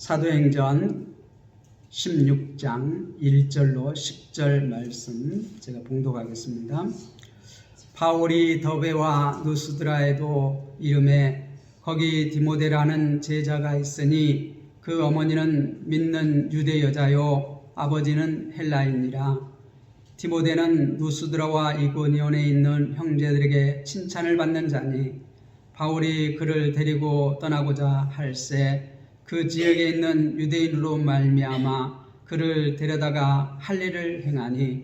사도행전 16장 1절로 10절 말씀 제가 봉독하겠습니다. 바울이 더베와 누스드라에도 이름에 거기 디모데라는 제자가 있으니 그 어머니는 믿는 유대 여자요 아버지는 헬라인이라. 디모데는 누스드라와 이고니온에 있는 형제들에게 칭찬을 받는 자니 바울이 그를 데리고 떠나고자 할새 그 지역에 있는 유대인으로 말미암아 그를 데려다가 할 일을 행하니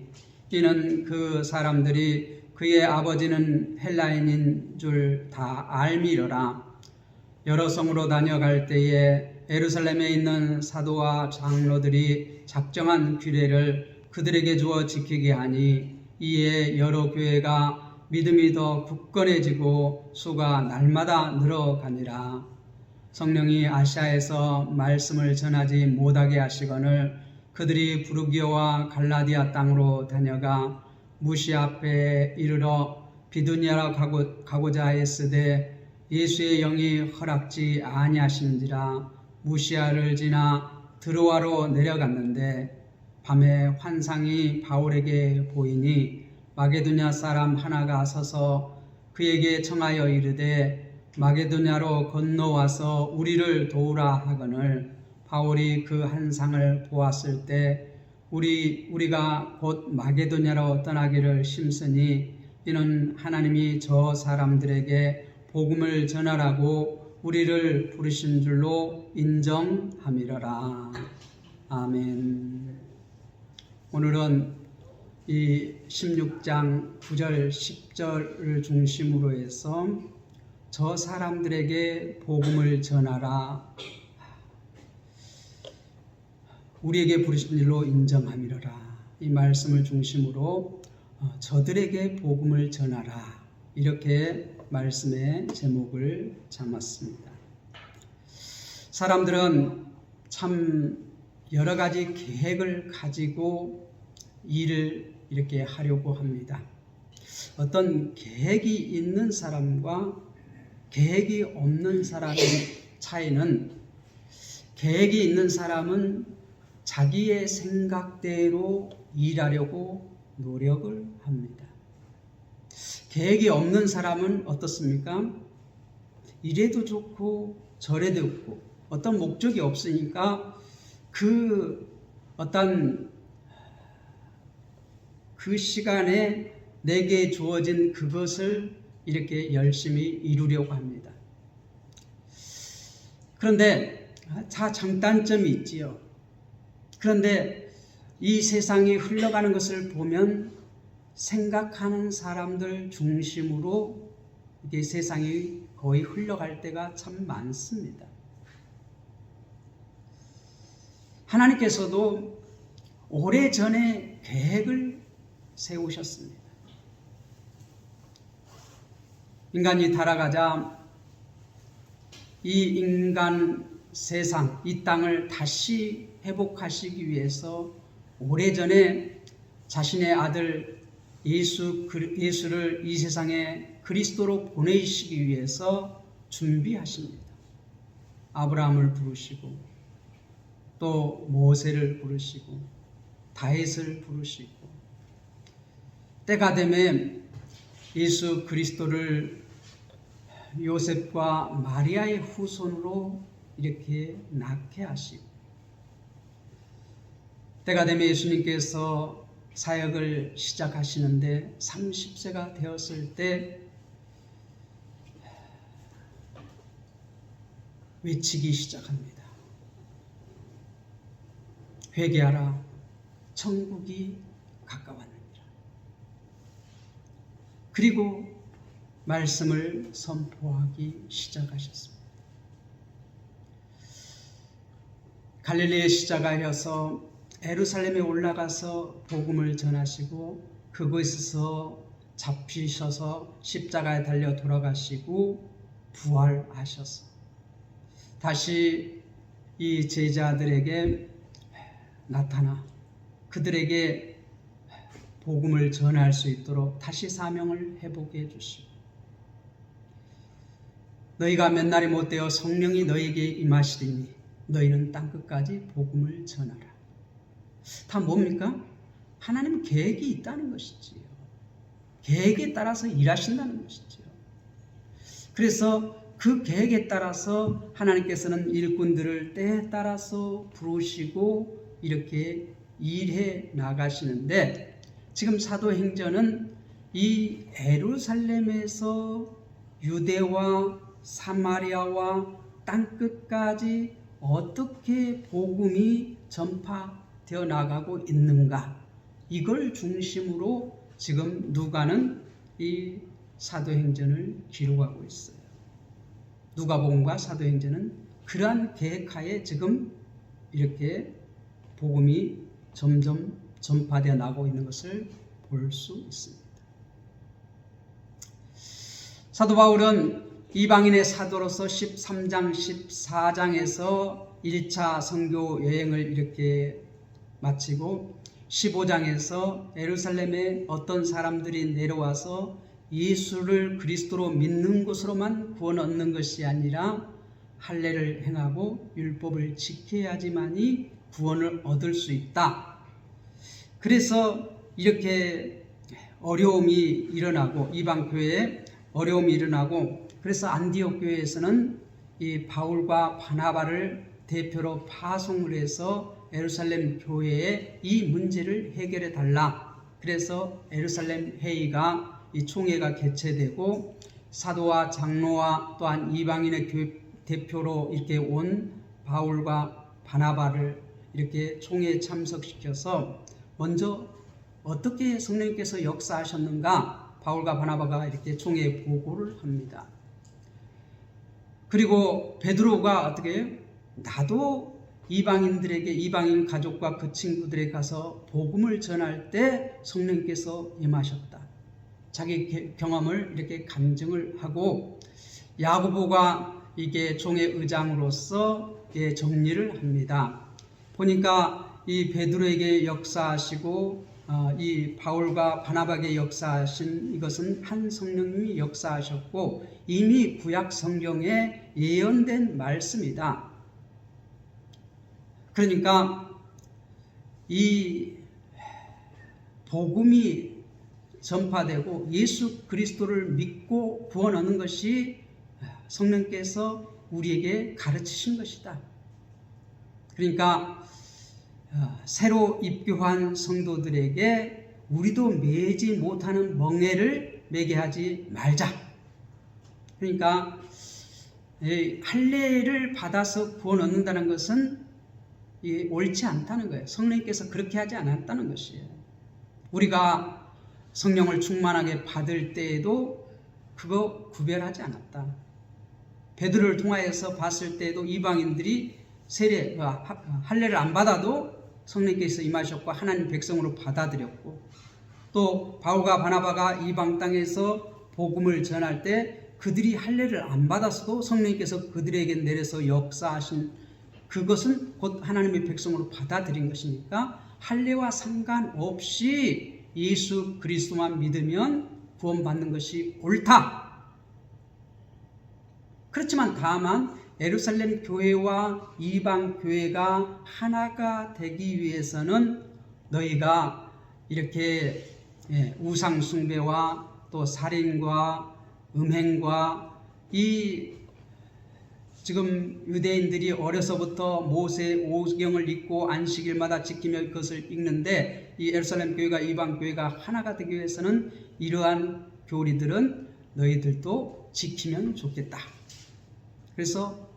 이는 그 사람들이 그의 아버지는 헬라인인 줄 다 알미러라. 여러 성으로 다녀갈 때에 예루살렘에 있는 사도와 장로들이 작정한 규례를 그들에게 주어 지키게 하니 이에 여러 교회가 믿음이 더 굳건해지고 수가 날마다 늘어가니라. 성령이 아시아에서 말씀을 전하지 못하게 하시거늘 그들이 부르기오와 갈라디아 땅으로 다녀가 무시아 앞에 이르러 비두니아로 가고자 했으되 예수의 영이 허락지 아니하신지라. 무시아를 지나 드로아로 내려갔는데 밤에 환상이 바울에게 보이니 마게도냐 사람 하나가 서서 그에게 청하여 이르되 마게도냐로 건너와서 우리를 도우라 하거늘 바울이 그 환상을 보았을 때 우리가 곧 마게도냐로 떠나기를 심쓰니 이는 하나님이 저 사람들에게 복음을 전하라고 우리를 부르신 줄로 인정함이러라. 아멘. 오늘은 이 16장 9절 10절을 중심으로 해서 저 사람들에게 복음을 전하라, 우리에게 부르신 일로 인정함이러라, 이 말씀을 중심으로 저들에게 복음을 전하라, 이렇게 말씀의 제목을 잡았습니다. 사람들은 참 여러 가지 계획을 가지고 일을 이렇게 하려고 합니다. 어떤 계획이 있는 사람과 계획이 없는 사람의 차이는, 계획이 있는 사람은 자기의 생각대로 일하려고 노력을 합니다. 계획이 없는 사람은 어떻습니까? 이래도 좋고 저래도 좋고 어떤 목적이 없으니까 그 시간에 내게 주어진 그것을 이렇게 열심히 이루려고 합니다. 그런데 다 장단점이 있지요. 그런데 이 세상이 흘러가는 것을 보면 생각하는 사람들 중심으로 이게 세상이 거의 흘러갈 때가 참 많습니다. 하나님께서도 오래전에 계획을 세우셨습니다. 인간이 타락하자 이 인간 세상, 이 땅을 다시 회복하시기 위해서 오래전에 자신의 아들 예수를 이 세상에 그리스도로 보내시기 위해서 준비하십니다. 아브라함을 부르시고 또 모세를 부르시고 다윗을 부르시고 때가 되면 예수 그리스도를 요셉과 마리아의 후손으로 이렇게 낳게 하시고 때가 되면 예수님께서 사역을 시작하시는데 30세가 되었을 때 외치기 시작합니다. 회개하라, 천국이 가까웠느니라. 그리고 말씀을 선포하기 시작하셨습니다. 갈릴리에 시작하여서 예루살렘에 올라가서 복음을 전하시고 그곳에서 잡히셔서 십자가에 달려 돌아가시고 부활하셔서 다시 이 제자들에게 나타나 그들에게 복음을 전할 수 있도록 다시 사명을 회복해 주시고 너희가 몇 날이 못되어 성령이 너희에게 임하시리니 너희는 땅끝까지 복음을 전하라. 다 뭡니까? 하나님 계획이 있다는 것이지요. 계획에 따라서 일하신다는 것이지요. 그래서 그 계획에 따라서 하나님께서는 일꾼들을 때에 따라서 부르시고 이렇게 일해 나가시는데, 지금 사도행전은 이 예루살렘에서 유대와 사마리아와 땅끝까지 어떻게 복음이 전파되어 나가고 있는가, 이걸 중심으로 지금 누가는 이 사도행전을 기록하고 있어요. 누가복음과 사도행전은 그러한 계획하에 지금 이렇게 복음이 점점 전파되어 나가고 있는 것을 볼 수 있습니다. 사도 바울은 이방인의 사도로서 13장, 14장에서 1차 선교 여행을 이렇게 마치고 15장에서 예루살렘에 어떤 사람들이 내려와서 예수를 그리스도로 믿는 것으로만 구원 얻는 것이 아니라 할례를 행하고 율법을 지켜야지만이 구원을 얻을 수 있다. 그래서 이렇게 어려움이 일어나고, 이방 교회에 어려움이 일어나고, 그래서 안디옥 교회에서는 이 바울과 바나바를 대표로 파송을 해서 예루살렘 교회에 이 문제를 해결해 달라. 그래서 예루살렘 회의가, 이 총회가 개최되고, 사도와 장로와 또한 이방인의 교회 대표로 이렇게 온 바울과 바나바를 이렇게 총회에 참석시켜서 먼저 어떻게 성령님께서 역사하셨는가 바울과 바나바가 이렇게 총회에 보고를 합니다. 그리고 베드로가 어떻게 해요? 나도 이방인들에게, 이방인 가족과 그 친구들에게 가서 복음을 전할 때 성령님께서 임하셨다. 자기 경험을 이렇게 간증을 하고, 야고보가 이게 총회 의장으로서 정리를 합니다. 보니까 이 베드로에게 역사하시고 이 바울과 바나바에게 역사하신 이것은 한 성령님이 역사하셨고 이미 구약 성경에 예언된 말씀이다. 그러니까 이 복음이 전파되고 예수 그리스도를 믿고 구원 얻는 것이 성령께서 우리에게 가르치신 것이다. 그러니까 새로 입교한 성도들에게 우리도 매지 못하는 멍에를 매게 하지 말자. 그러니까 할례를 받아서 구원 얻는다는 것은 옳지 않다는 거예요. 성령께서 그렇게 하지 않았다는 것이에요. 우리가 성령을 충만하게 받을 때에도 그거 구별하지 않았다. 베드로를 통하여서 봤을 때에도 이방인들이 세례, 할례를 안 받아도 성령께서 임하셨고 하나님 백성으로 받아들였고, 또 바울과 바나바가 이방 땅에서 복음을 전할 때 그들이 할례를 안 받았어도 성령께서 그들에게 내려서 역사하신 그것은 곧 하나님의 백성으로 받아들인 것이니까 할례와 상관없이 예수 그리스도만 믿으면 구원받는 것이 옳다. 그렇지만 다만 예루살렘 교회와 이방 교회가 하나가 되기 위해서는 너희가 이렇게 우상 숭배와 또 살인과 음행과 이 지금 유대인들이 어려서부터 모세 오경을 읽고 안식일마다 지키며 그것을 읽는데, 이 예루살렘 교회가 이방 교회가 하나가 되기 위해서는 이러한 교리들은 너희들도 지키면 좋겠다. 그래서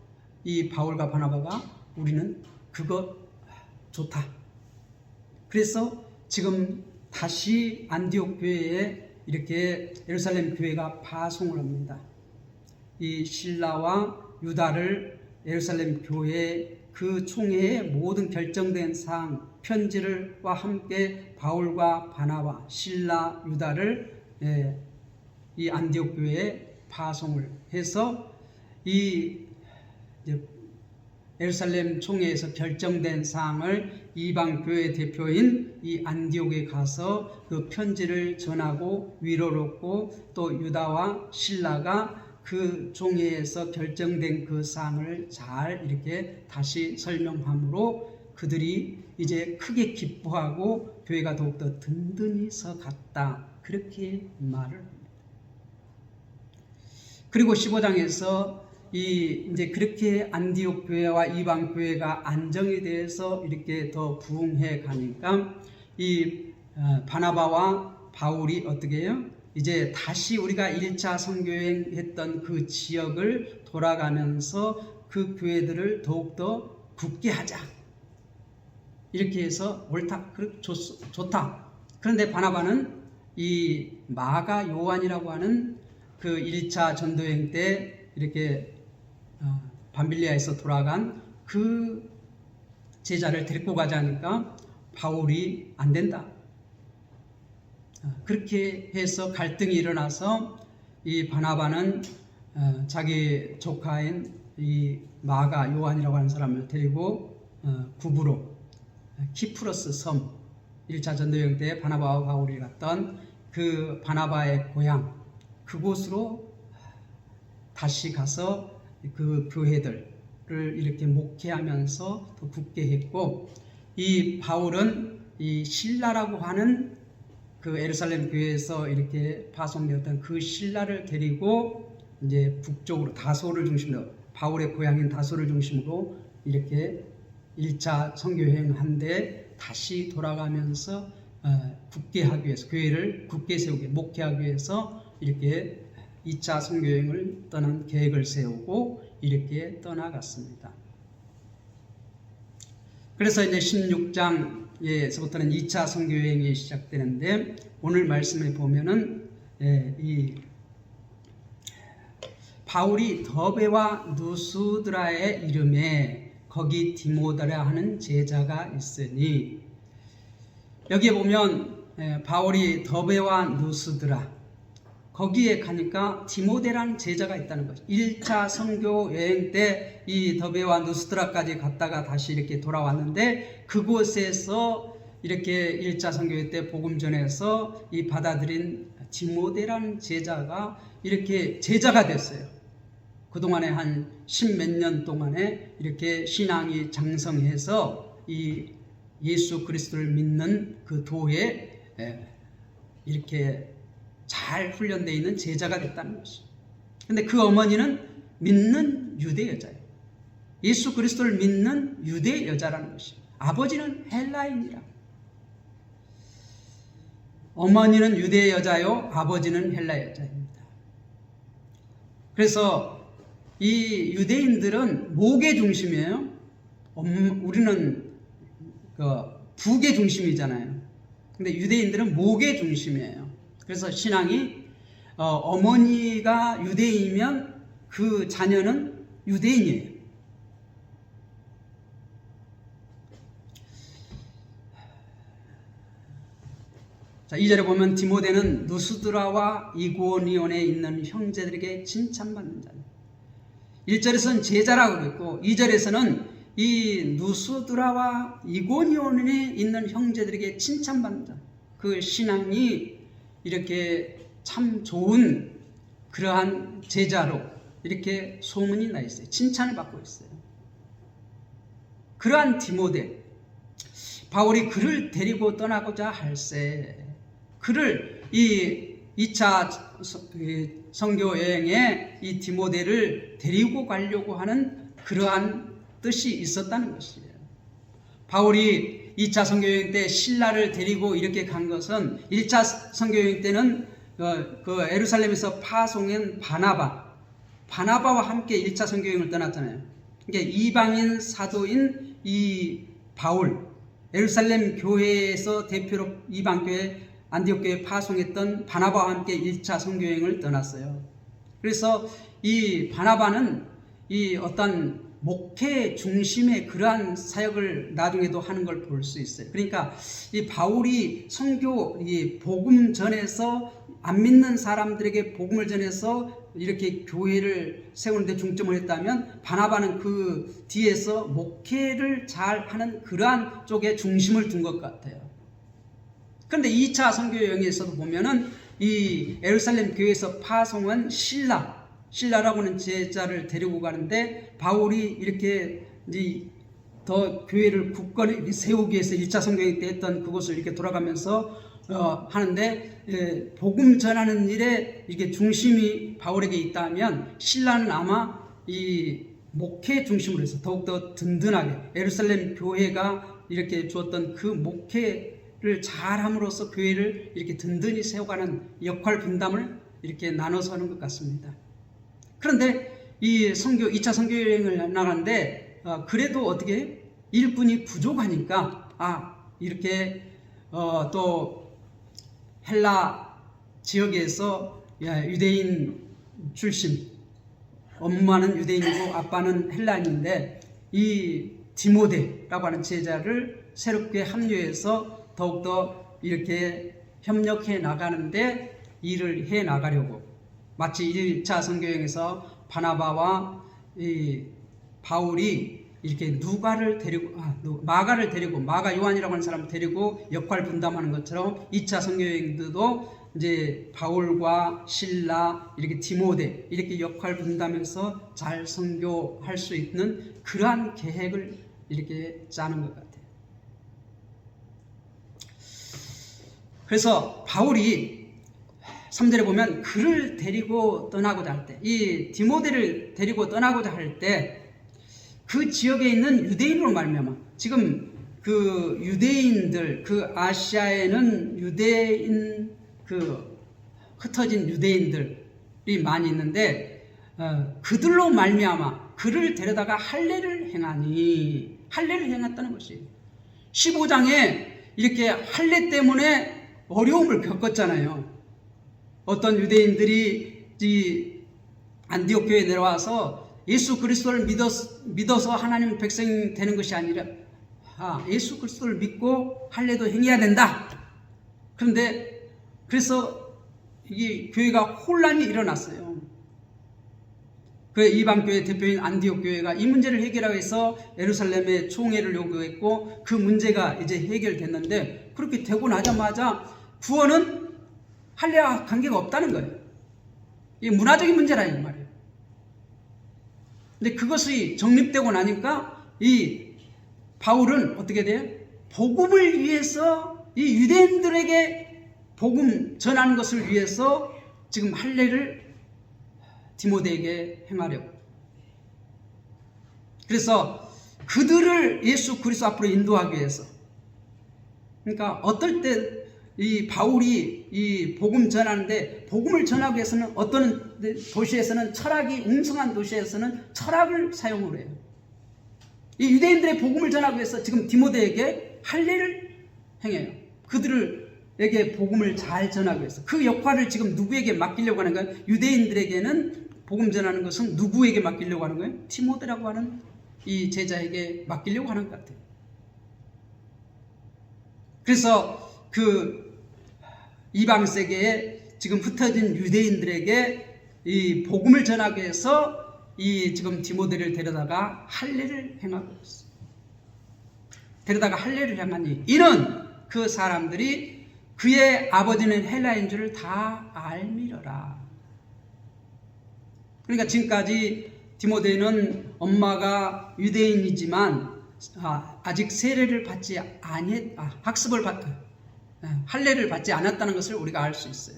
이 바울과 바나바가 우리는 그거 좋다. 그래서 지금 다시 안디옥 교회에 이렇게 예루살렘 교회가 파송을 합니다. 이 실라와 유다를 예루살렘 교회 그 총회의 모든 결정된 사항 편지를과 함께 바울과 바나바, 실라, 유다를 이 안디옥 교회에 파송을 해서 이 예루살렘 총회에서 결정된 사항을 이방 교회 대표인 이 안디옥에 가서 그 편지를 전하고 위로를 얻고, 또 유다와 실라가 그 종회에서 결정된 그 사항을 잘 이렇게 다시 설명함으로 그들이 이제 크게 기뻐하고 교회가 더욱더 든든히 서갔다. 그렇게 말을 합니다. 그리고 15장에서 이제 그렇게 안디옥 교회와 이방 교회가 안정에 대해서 이렇게 더 부흥해 가니까 이 바나바와 바울이 어떻게 해요? 이제 다시 우리가 1차 선교여행 했던 그 지역을 돌아가면서 그 교회들을 더욱더 굳게 하자. 이렇게 해서 옳다, 좋다. 그런데 바나바는 이 마가 요한이라고 하는 그 1차 전도여행 때 이렇게 밤빌리아에서 돌아간 그 제자를 데리고 가자니까 바울이 안 된다. 그렇게 해서 갈등이 일어나서 이 바나바는 자기 조카인 이 마가 요한이라고 하는 사람을 데리고 구부로 키프로스 섬 1차 전도여행 때 바나바와 바울이 갔던 그 바나바의 고향 그곳으로 다시 가서 그 교회들을 이렇게 목회하면서 더 굳게 했고, 이 바울은 이 신라라고 하는 그 예루살렘 교회에서 이렇게 파송되었던 그 신라를 데리고 이제 북쪽으로 다소를 중심으로, 바울의 고향인 다소를 중심으로 이렇게 1차 선교여행한데 다시 돌아가면서 굳게 하기 위해서, 교회를 굳게 세우기, 목회하기 위해서 이렇게 2차 선교여행을 떠난 계획을 세우고 이렇게 떠나갔습니다. 그래서 이제 16장에서부터는 2차 선교여행이 시작되는데, 오늘 말씀을 보면은 이 바울이 더베와 누스드라의 이름에 거기 디모데라 하는 제자가 있으니, 여기에 보면 바울이 더베와 누스드라 거기에 가니까 디모데라는 제자가 있다는 거죠. 1차 선교 여행 때 이 더베와 누스드라까지 갔다가 다시 이렇게 돌아왔는데, 그곳에서 이렇게 1차 선교 여행 때 복음 전해서 이 받아들인 디모데라는 제자가 이렇게 제자가 됐어요. 그동안에 한 10몇 년 동안에 이렇게 신앙이 장성해서 이 예수 그리스도를 믿는 그 도에 이렇게 잘 훈련되어 있는 제자가 됐다는 것이죠. 근데 그 어머니는 믿는 유대 여자예요. 예수 그리스도를 믿는 유대 여자라는 것이죠. 아버지는 헬라인이라. 어머니는 유대 여자요, 아버지는 헬라 여자입니다. 그래서 이 유대인들은 목의 중심이에요. 우리는 북의 중심이잖아요. 근데 유대인들은 목의 중심이에요. 그래서 신앙이 어머니가 유대인이면 그 자녀는 유대인이에요. 자, 2절에 보면 디모데는 누스드라와 이고니온에 있는 형제들에게 칭찬받는 자입니다. 1절에서는 제자라고 그랬고, 2절에서는 이 누스드라와 이고니온에 있는 형제들에게 칭찬받는 자, 그 신앙이 이렇게 참 좋은 그러한 제자로 이렇게 소문이 나 있어요. 칭찬을 받고 있어요. 그러한 디모데, 바울이 그를 데리고 떠나고자 할세, 그를 이 2차 선교 여행에 이 디모데를 데리고 가려고 하는 그러한 뜻이 있었다는 것이에요. 바울이 2차 선교 여행 때 신라를 데리고 이렇게 간 것은, 1차 선교 여행 때는 그 예루살렘에서 파송한 바나바와 함께 1차 선교 여행을 떠났잖아요. 그러니까 이방인 사도인 이 바울, 예루살렘 교회에서 대표로 이방 교회 안디옥 교회에 파송했던 바나바와 함께 1차 선교 여행을 떠났어요. 그래서 이 바나바는 이 어떤 목회 중심의 그러한 사역을 나중에도 하는 걸 볼 수 있어요. 그러니까 이 바울이 선교, 이 복음 전해서 안 믿는 사람들에게 복음을 전해서 이렇게 교회를 세우는데 중점을 했다면, 바나바는 그 뒤에서 목회를 잘 하는 그러한 쪽에 중심을 둔 것 같아요. 그런데 2차 선교 여행에서도 보면은 이 예루살렘 교회에서 파송한 신라 신라라고 하는 제자를 데리고 가는데 바울이 이렇게 더 교회를 굳건히 세우기 위해서 1차 성경회 때 했던 그것을 이렇게 돌아가면서 하는데, 복음 전하는 일에 이게 중심이 바울에게 있다면 신라는 아마 이 목회 중심으로 해서 더욱더 든든하게 예루살렘 교회가 이렇게 주었던 그 목회를 잘함으로써 교회를 이렇게 든든히 세워가는 역할 분담을 이렇게 나눠서 하는 것 같습니다. 그런데 이 2차 선교여행을 나가는데 그래도 어떻게 일꾼이 부족하니까 이렇게 또 헬라 지역에서 유대인 출신, 엄마는 유대인이고 아빠는 헬라인인데 이 디모데라고 하는 제자를 새롭게 합류해서 더욱더 이렇게 협력해 나가는데 일을 해 나가려고, 마치 1차 선교여행에서 바나바와 이 바울이 이렇게 마가를 데리고 마가 요한이라고 하는 사람을 데리고 역할 분담하는 것처럼 2차 선교여행도 이제 바울과 실라, 이렇게 디모데 이렇게 역할 분담해서 잘 선교할 수 있는 그러한 계획을 이렇게 짜는 것 같아요. 그래서 바울이 3절에 보면 그를 데리고 떠나고자 할 때, 이 디모데를 데리고 떠나고자 할 때 그 지역에 있는 유대인으로 말미암아, 지금 그 유대인들, 그 아시아에는 유대인, 그 흩어진 유대인들이 많이 있는데 그들로 말미암아 그를 데려다가 할례를 행하니, 할례를 행했다는 것이에요. 15장에 이렇게 할례 때문에 어려움을 겪었잖아요. 어떤 유대인들이 이 안디옥 교회에 내려와서 예수 그리스도를 믿어서 하나님 백성이 되는 것이 아니라 예수 그리스도를 믿고 할례도 행해야 된다. 그런데 그래서 이 교회가 혼란이 일어났어요. 그 이방교회 대표인 안디옥 교회가 이 문제를 해결하기 위해서 예루살렘에 총회를 요구했고 그 문제가 이제 해결됐는데, 그렇게 되고 나자마자 구원은 할례와 관계가 없다는 거예요. 이게 문화적인 문제라는 말이에요. 근데 그것이 정립되고 나니까 이 바울은 어떻게 돼요? 복음을 위해서, 이 유대인들에게 복음 전하는 것을 위해서 지금 할례를 디모데에게 행하려고. 그래서 그들을 예수 그리스도 앞으로 인도하기 위해서, 그러니까 어떨 때 이 바울이 이 복음 전하는데, 복음을 전하기 위해서는 어떤 도시에서는 철학이 웅성한 도시에서는 철학을 사용을 해요. 이 유대인들의 복음을 전하기 위해서 지금 디모데에게 할례를 행해요. 그들에게 복음을 잘 전하기 위해서. 그 역할을 지금 누구에게 맡기려고 하는 거예요? 유대인들에게는 복음 전하는 것은 누구에게 맡기려고 하는 거예요? 디모데라고 하는 이 제자에게 맡기려고 하는 것 같아요. 그래서 그 이방 세계에 지금 흩어진 유대인들에게 이 복음을 전하기 위해서 이 지금 디모데를 데려다가 할례를 행하고 있어요. 데려다가 할례를 행하니 이는 그 사람들이 그의 아버지는 헬라인 줄을 다 알미러라. 그러니까 지금까지 디모데는 엄마가 유대인이지만 아직 세례를 받지 할례를 받지 않았다는 것을 우리가 알 수 있어요.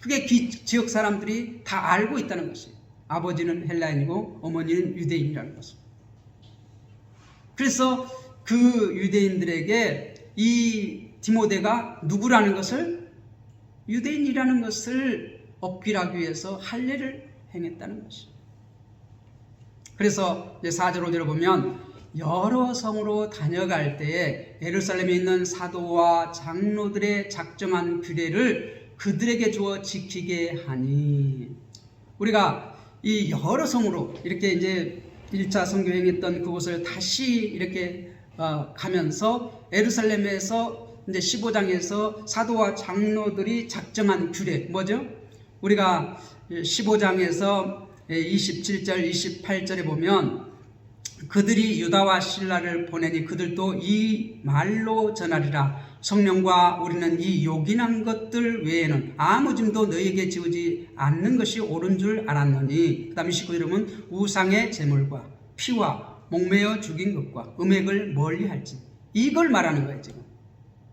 그게 지역 사람들이 다 알고 있다는 것이에요. 아버지는 헬라인이고 어머니는 유대인이라는 것을. 그래서 그 유대인들에게 이 디모데가 누구라는 것을, 유대인이라는 것을 어필하기 위해서 할례를 행했다는 것이에요. 그래서 4절 5절을 보면 여러 성으로 다녀갈 때에 예루살렘에 있는 사도와 장로들의 작정한 규례를 그들에게 주어 지키게 하니, 우리가 이 여러 성으로 이렇게 이제 1차 선교행했던 그곳을 다시 이렇게 가면서 예루살렘에서 이제 15장에서 사도와 장로들이 작정한 규례 뭐죠? 우리가 15장에서 27절 28절에 보면 그들이 유다와 실라를 보내니 그들도 이 말로 전하리라. 성령과 우리는 이 요긴한 것들 외에는 아무 짐도 너희에게 지우지 않는 것이 옳은 줄 알았노니. 그 다음에 19절은 우상의 제물과 피와 목매어 죽인 것과 음액을 멀리할지. 이걸 말하는 거예요. 지금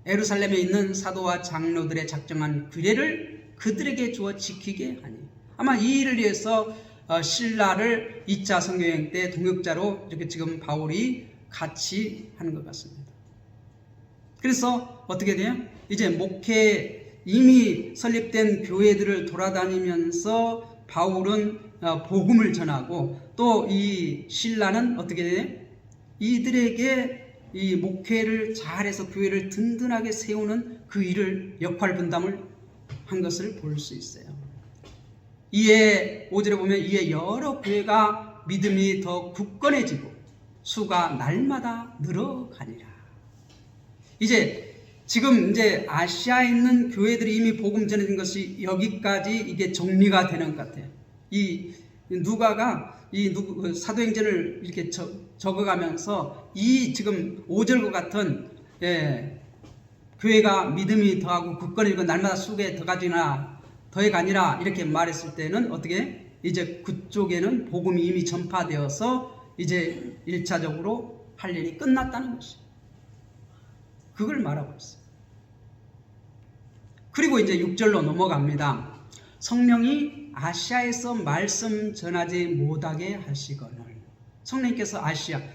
예루살렘에 있는 사도와 장로들의 작정한 규례를 그들에게 주어 지키게 하니. 아마 이 일을 위해서 신라를 2차 선교여행 때 동역자로 이렇게 지금 바울이 같이 하는 것 같습니다. 그래서 어떻게 돼요? 이제 목회 이미 설립된 교회들을 돌아다니면서 바울은 복음을 전하고, 또 이 신라는 어떻게 돼요? 이들에게 이 목회를 잘해서 교회를 든든하게 세우는 그 일을 역할 분담을 한 것을 볼 수 있어요. 이에 5절에 보면 이에 여러 교회가 믿음이 더 굳건해지고 수가 날마다 늘어가니라. 지금 이제 아시아에 있는 교회들이 이미 복음 전해진 것이 여기까지 이게 정리가 되는 것 같아요. 이 누가가 사도행전을 이렇게 적어가면서 이 지금 5절과 같은 교회가 믿음이 더하고 굳건해지고 날마다 수에 더해가니라 이렇게 말했을 때는 어떻게 이제 그쪽에는 복음이 이미 전파되어서 이제 1차적으로 할 일이 끝났다는 것이에요. 그걸 말하고 있어요. 그리고 이제 6절로 넘어갑니다. 성령이 아시아에서 말씀 전하지 못하게 하시거늘. 성령님께서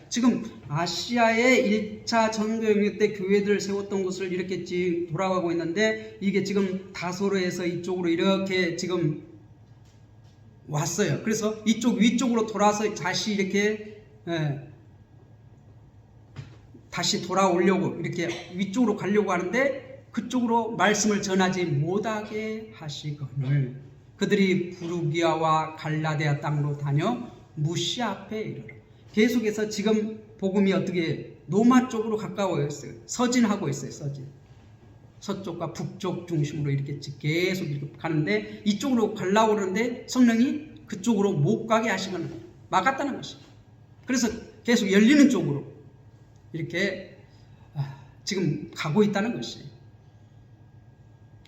지금 아시아의 1차 전도여행 때 교회들을 세웠던 곳을 이렇게 돌아가고 있는데, 이게 지금 다소로에서 이쪽으로 이렇게 지금 왔어요. 그래서 이쪽 위쪽으로 돌아서 다시 이렇게 다시 돌아오려고 이렇게 위쪽으로 가려고 하는데, 그쪽으로 말씀을 전하지 못하게 하시거늘 그들이 부르기아와 갈라디아 땅으로 다녀 무시아 앞에 이르러. 계속해서 지금 복음이 어떻게 노마 쪽으로 가까워 있어요. 서진하고 있어요. 서쪽과 북쪽 중심으로 이렇게 계속 이렇게 가는데, 이쪽으로 가려고 그러는데 성령이 그쪽으로 못 가게 하시거나 막았다는 것입니다. 그래서 계속 열리는 쪽으로 이렇게 지금 가고 있다는 것이에요.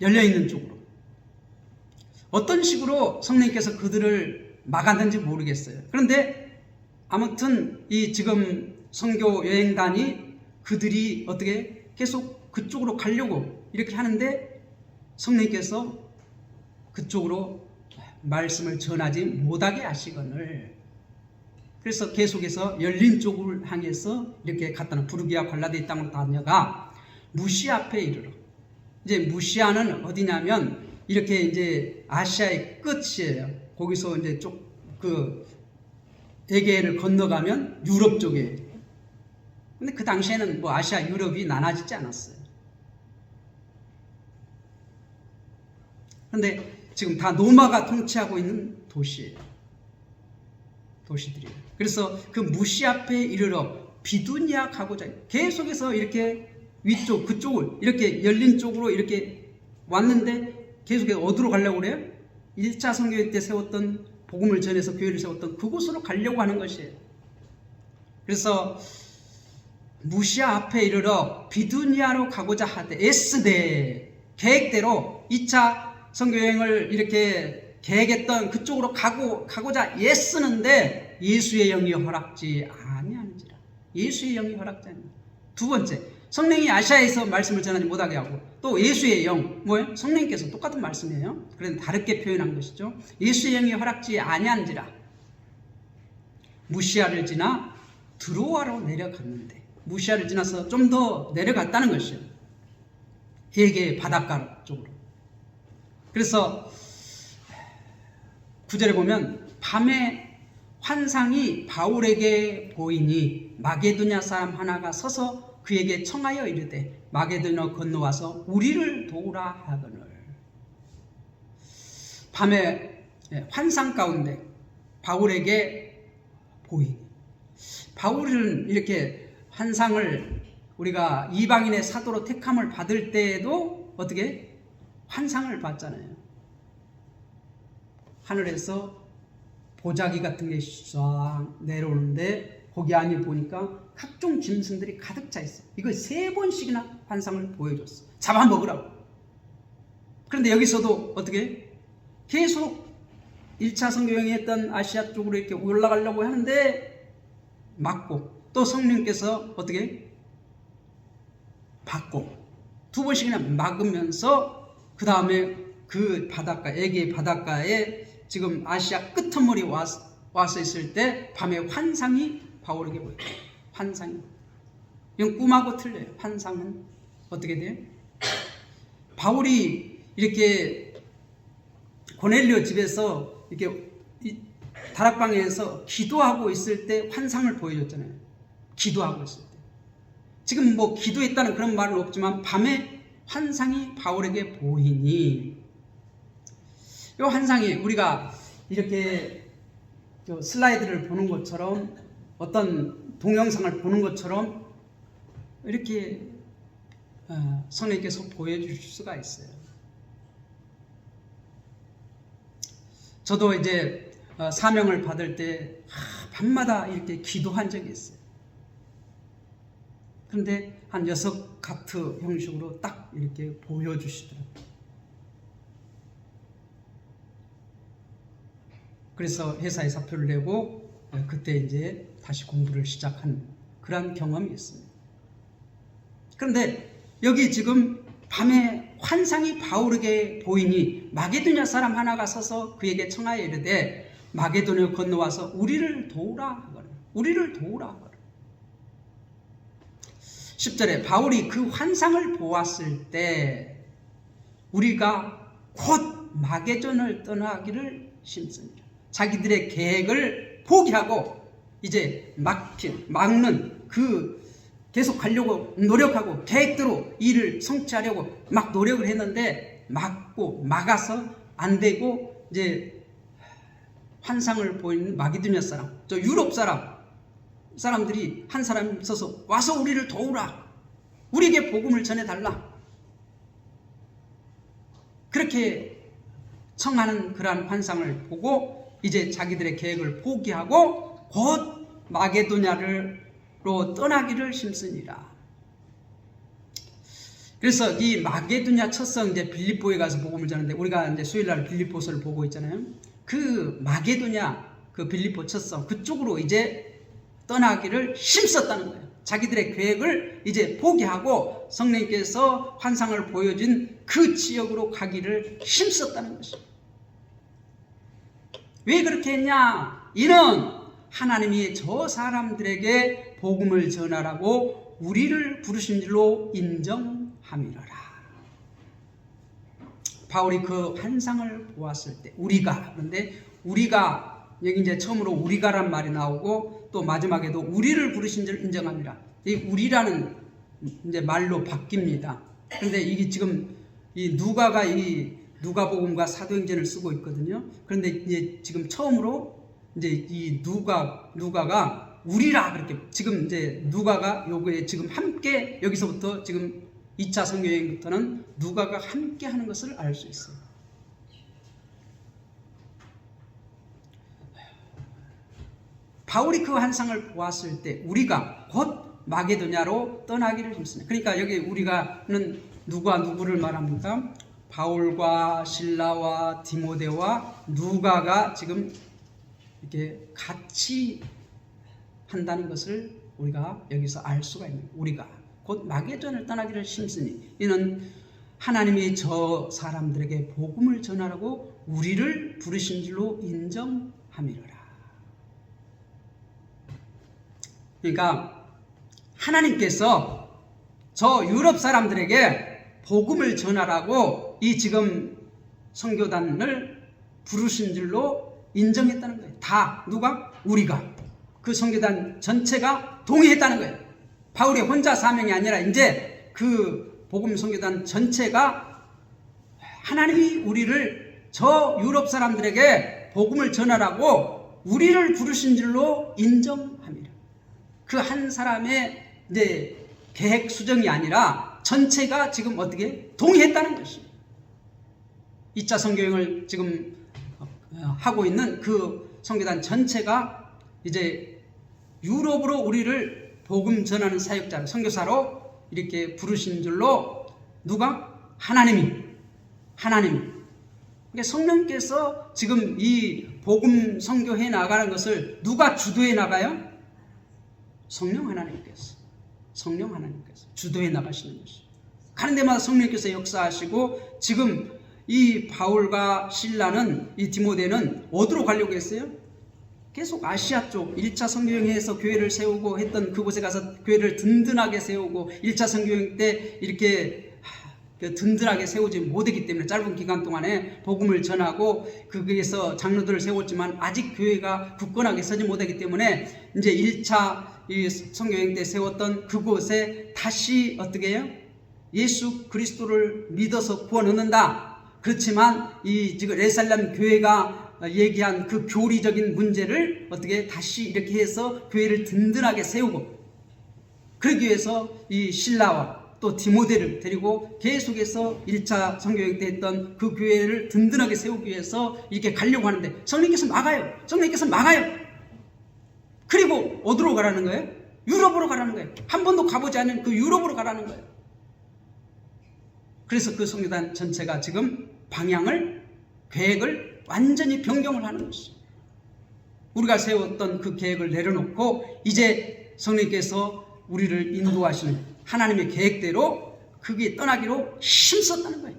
열려있는 쪽으로. 어떤 식으로 성령님께서 그들을 막았는지 모르겠어요. 그런데 아무튼 이 지금 선교 여행단이 그들이 어떻게 계속 그쪽으로 가려고 이렇게 하는데, 성령님께서 그쪽으로 말씀을 전하지 못하게 하시거늘. 그래서 계속해서 열린 쪽을 향해서 이렇게 갔다는 부르기아 갈라디아 땅으로 다녀가 무시아 앞에 이르러. 이제 무시아는 어디냐면 이렇게 이제 아시아의 끝이에요. 거기서 이제 에게해를 건너가면 유럽 쪽이에요. 근데 그 당시에는 뭐 아시아, 유럽이 나눠지지 않았어요. 근데 지금 다 로마가 통치하고 있는 도시들이에요. 그래서 그 무시아 앞에 이르러 비두니아 가고자 계속해서 이렇게 위쪽, 그쪽을 이렇게 열린 쪽으로 이렇게 왔는데, 계속해서 어디로 가려고 그래요? 1차 선교회 때 세웠던, 복음을 전해서 교회를 세웠던 그곳으로 가려고 하는 것이에요. 그래서 무시아 앞에 이르러 비두니아로 가고자 하되 에스데, 계획대로 2차 선교여행을 이렇게 계획했던 그쪽으로 가고자 애쓰는데 예수의 영이 허락지 아니하는지라. 예수의 영이 허락지 아니하는지라. 두 번째, 성령이 아시아에서 말씀을 전하지 못하게 하고, 또 예수의 영, 뭐예요? 성령님께서 똑같은 말씀이에요. 그런데 다르게 표현한 것이죠. 예수의 영이 허락지 아니한지라. 무시아를 지나 드로아로 내려갔는데, 무시아를 지나서 좀 더 내려갔다는 것이에요. 에게의 바닷가 쪽으로. 그래서 9절에 보면 밤에 환상이 바울에게 보이니 마게도냐 사람 하나가 서서 그에게 청하여 이르되 마게도냐 건너와서 우리를 도우라 하거늘. 밤에 환상 가운데 바울에게 보이니, 바울은 이렇게 환상을, 우리가 이방인의 사도로 택함을 받을 때에도 어떻게 환상을 봤잖아요. 하늘에서 보자기 같은 게 쫙 내려오는데 거기 안에 보니까 각종 짐승들이 가득 차 있어. 이거 3번씩이나 환상을 보여줬어. 잡아먹으라고. 그런데 여기서도 어떻게 계속 1차 성교행에 했던 아시아 쪽으로 이렇게 올라가려고 하는데 막고, 또 성령께서 어떻게 받고 2번씩이나 막으면서 그 다음에 그 바닷가, 에게 바닷가에 지금 아시아 끄트머리 와서 있을 때 밤에 환상이 바울에게 보여요. 환상이. 이건 꿈하고 틀려요. 환상은 어떻게 돼요? 바울이 이렇게 고넬료 집에서 이렇게 다락방에서 기도하고 있을 때 환상을 보여줬잖아요. 기도하고 있을 때. 지금 뭐 기도했다는 그런 말은 없지만 밤에 환상이 바울에게 보이니, 이 환상이 우리가 이렇게 슬라이드를 보는 것처럼, 어떤 동영상을 보는 것처럼 이렇게 성령께서 보여주실 수가 있어요. 저도 이제 사명을 받을 때 밤마다 이렇게 기도한 적이 있어요. 그런데 한 6가트 형식으로 딱 이렇게 보여주시더라고요. 그래서 회사에 사표를 내고 그때 이제 다시 공부를 시작한 그런 경험이 있습니다. 그런데 여기 지금 밤에 환상이 바울에게 보이니 마게도냐 사람 하나가 서서 그에게 청하여 이르되 마게도냐를 건너와서 우리를 도우라 하거라. 우리를 도우라 하거라. 10절에 바울이 그 환상을 보았을 때 우리가 곧 마게도냐를 떠나기를 심습니다. 자기들의 계획을 포기하고 이제 막는 계속 가려고 노력하고 계획대로 일을 성취하려고 막 노력을 했는데 막아서 안 되고 이제 환상을 보이는 마게도냐 사람, 저 유럽 사람들이 한 사람이 있어서 와서 우리를 도우라. 우리에게 복음을 전해달라. 그렇게 청하는 그러한 환상을 보고 이제 자기들의 계획을 포기하고 곧 마게도냐로 떠나기를 심쓰니라. 그래서 이 마게도냐 첫성 이제 빌립보에 가서 복음을 전하는데, 우리가 이제 수요일날 빌립보서를 보고 있잖아요. 그 마게도냐, 그 빌립보 첫성 그쪽으로 이제 떠나기를 힘썼다는 거예요. 자기들의 계획을 이제 포기하고 성령께서 환상을 보여준 그 지역으로 가기를 힘썼다는 것입니다. 왜 그렇게 했냐? 이는 하나님이 저 사람들에게 복음을 전하라고 우리를 부르신 줄로 인정함이로라. 바울이 그 환상을 보았을 때 그런데 우리가 여기 이제 처음으로 우리가란 말이 나오고 또 마지막에도 우리를 부르신 줄 인정합니다. 이 우리라는 이제 말로 바뀝니다. 그런데 이게 지금 이 누가가 이 누가복음과 사도행전을 쓰고 있거든요. 그런데 이제 지금 처음으로 이제 이 누가가 우리라 그렇게 지금 이제 누가가 요거에 지금 함께 여기서부터 지금 2차 성교여행부터는 누가가 함께 하는 것을 알 수 있어요. 바울이 그 환상을 보았을 때 우리가 곧 마게도냐로 떠나기를 힘씁니다. 그러니까 여기 우리가는 누가 누구를 말합니까? 바울과 실라와 디모데와 누가가 지금 이렇게 같이 한다는 것을 우리가 여기서 알 수가 있는 거예요. 우리가 곧 마게도냐를 떠나기를 힘쓰니 이는 하나님이 저 사람들에게 복음을 전하라고 우리를 부르신 줄로 인정함이로라. 그러니까 하나님께서 저 유럽 사람들에게 복음을 전하라고 이 지금 선교단을 부르신 줄로 인정했다는 거예요. 다 누가? 우리가. 그 선교단 전체가 동의했다는 거예요. 바울이 혼자 사명이 아니라 이제 그 복음 선교단 전체가 하나님이 우리를 저 유럽 사람들에게 복음을 전하라고 우리를 부르신 줄로 인정합니다. 그 한 사람의 이제 계획 수정이 아니라 전체가 지금 어떻게 동의했다는 것입니다. 2차 선교행을 지금 하고 있는 그 선교단 전체가 이제 유럽으로 우리를 복음 전하는 사역자로, 선교사로 이렇게 부르신 줄로 누가? 하나님이. 그러니까 성령께서 지금 이 복음 선교해 나가는 것을 누가 주도해 나가요? 성령 하나님께서 주도해 나가시는 것이죠. 가는 데마다 성령께서 역사하시고, 지금 이 바울과 실라는, 이 디모데는 어디로 가려고 했어요? 계속 아시아 쪽 1차 선교여행에서 교회를 세우고 했던 그곳에 가서 교회를 든든하게 세우고, 1차 선교여행 때 이렇게 든든하게 세우지 못했기 때문에 짧은 기간 동안에 복음을 전하고 거기에서 장로들을 세웠지만 아직 교회가 굳건하게 서지 못했기 때문에 이제 1차 이 선교여행 때 세웠던 그곳에 다시 어떻게 해요? 예수 그리스도를 믿어서 구원 얻는다. 그렇지만 이 지금 예루살렘 교회가 얘기한 그 교리적인 문제를 어떻게 다시 이렇게 해서 교회를 든든하게 세우고, 그러기 위해서 이 실라와 또 디모데를 데리고 계속해서 1차 선교여행 때 했던 그 교회를 든든하게 세우기 위해서 이렇게 가려고 하는데 성령께서 막아요. 그리고 어디로 가라는 거예요? 유럽으로 가라는 거예요. 한 번도 가보지 않은 그 유럽으로 가라는 거예요. 그래서 그 선교단 전체가 지금 계획을 완전히 변경을 하는 것이죠. 우리가 세웠던 그 계획을 내려놓고 이제 성령께서 우리를 인도하시는 하나님의 계획대로 그게 떠나기로 힘썼다는 거예요.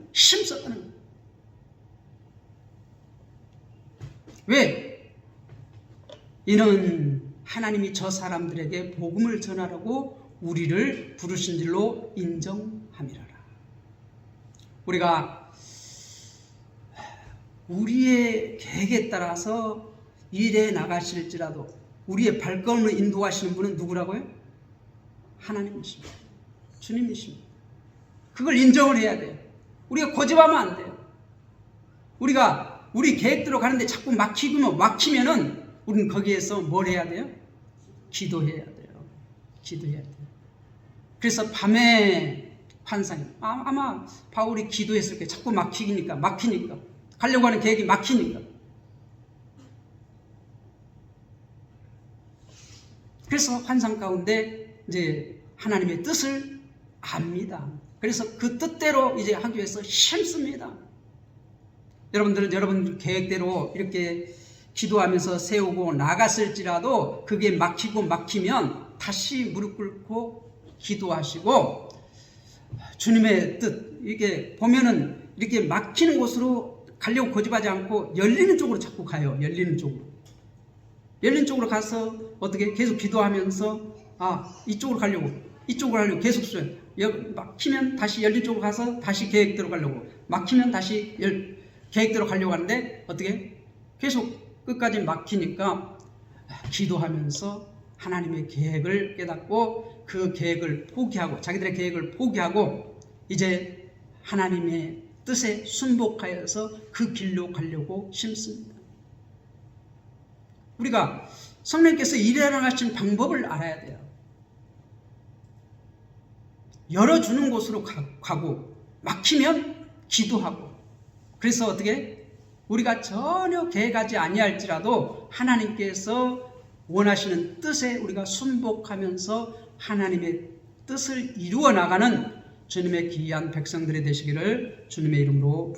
왜? 이는 하나님이 저 사람들에게 복음을 전하라고 우리를 부르신 줄로 인정함이라라. 우리가 우리의 계획에 따라서 일해 나가실지라도 우리의 발걸음을 인도하시는 분은 누구라고요? 하나님이십니다. 주님이십니다. 그걸 인정을 해야 돼요. 우리가 고집하면 안 돼요. 우리가 우리 계획대로 가는데 자꾸 막히면은 우리는 거기에서 뭘 해야 돼요? 기도해야 돼요. 그래서 밤에 환상이 아마 바울이 기도했을 때 자꾸 막히니까 가려고 하는 계획이 막히니까. 그래서 환상 가운데 이제 하나님의 뜻을 압니다. 그래서 그 뜻대로 이제 하기 위해서 힘씁니다. 여러분들은 여러분 계획대로 이렇게 기도하면서 세우고 나갔을지라도 그게 막히면 다시 무릎 꿇고 기도하시고, 주님의 뜻, 이게 보면은 이렇게 막히는 곳으로 가려고 고집하지 않고 열리는 쪽으로 자꾸 가요. 열리는 쪽으로 가서 어떻게 계속 기도하면서 이쪽으로 가려고 계속 써요. 막히면 다시 열린 쪽으로 가서 다시 계획대로 가려고, 막히면 다시 계획대로 가려고 하는데 어떻게 계속 끝까지 막히니까 기도하면서 하나님의 계획을 깨닫고 그 계획을 포기하고, 자기들의 계획을 포기하고 이제 하나님의 뜻에 순복하여서 그 길로 가려고 심습니다. 우리가 성령께서 일어나가신 방법을 알아야 돼요. 열어주는 곳으로 가고, 막히면 기도하고. 그래서 어떻게? 우리가 전혀 계획하지 아니할지라도 하나님께서 원하시는 뜻에 우리가 순복하면서 하나님의 뜻을 이루어 나가는 주님의 귀한 백성들이 되시기를 주님의 이름으로